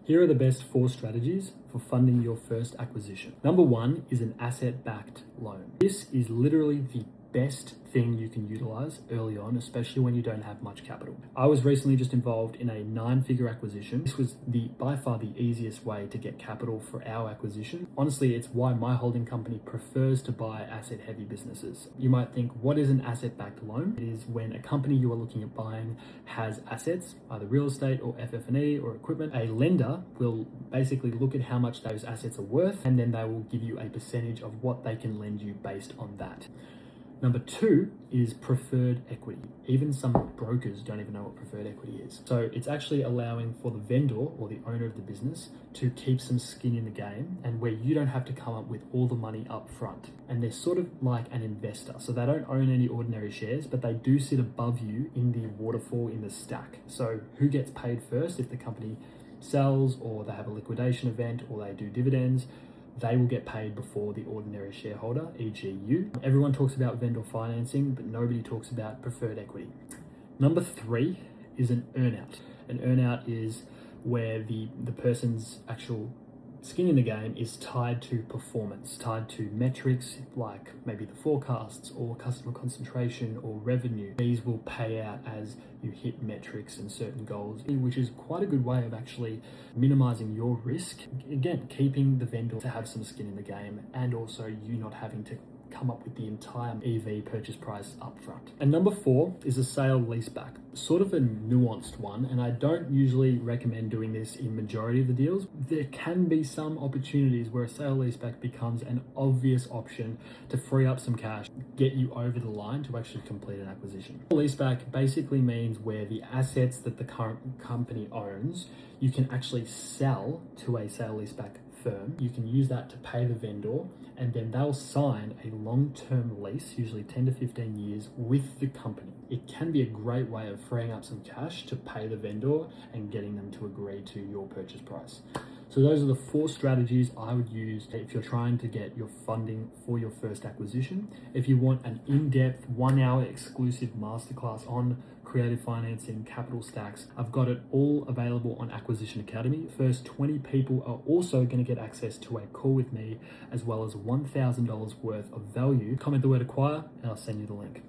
Here are the best 4 strategies for funding your first acquisition. Number 1 is an asset-backed loan. This is literally the best thing you can utilize early on, especially when you don't have much capital. I was recently just involved in a 9-figure acquisition. This was by far the easiest way to get capital for our acquisition. Honestly, it's why my holding company prefers to buy asset-heavy businesses. You might think, what is an asset-backed loan? It is when a company you are looking at buying has assets, either real estate or FF&E or equipment. A lender will basically look at how much those assets are worth, and then they will give you a percentage of what they can lend you based on that. Number 2 is preferred equity. Even some brokers don't even know what preferred equity is. So it's actually allowing for the vendor or the owner of the business to keep some skin in the game, and where you don't have to come up with all the money up front. And they're sort of like an investor. So they don't own any ordinary shares, but they do sit above you in the waterfall, in the stack. So who gets paid first if the company sells, or they have a liquidation event, or they do dividends? They will get paid before the ordinary shareholder, e.g. you. Everyone talks about vendor financing, but nobody talks about preferred equity. Number 3 is an earnout. An earnout is where the person's actual skin in the game is tied to performance, tied to metrics like maybe the forecasts or customer concentration or revenue. These will pay out as you hit metrics and certain goals, which is quite a good way of actually minimizing your risk. Again, keeping the vendor to have some skin in the game, and also you not having to come up with the entire EV purchase price up front. And number 4 is a sale leaseback. Sort of a nuanced one, and I don't usually recommend doing this in majority of the deals. There can be some opportunities where a sale leaseback becomes an obvious option to free up some cash, get you over the line to actually complete an acquisition. Leaseback basically means where the assets that the current company owns, you can actually sell to a sale leaseback firm. You can use that to pay the vendor, and then they'll sign a long-term lease, usually 10 to 15 years, with the company. It can be a great way of freeing up some cash to pay the vendor and getting them to agree to your purchase price. So those are the 4 strategies I would use if you're trying to get your funding for your first acquisition. If you want an in-depth 1-hour exclusive masterclass on creative financing, capital stacks, I've got it all available on Acquisition Academy. First 20 people are also going to get access to a call with me, as well as $1,000 worth of value. Comment the word acquire and I'll send you the link.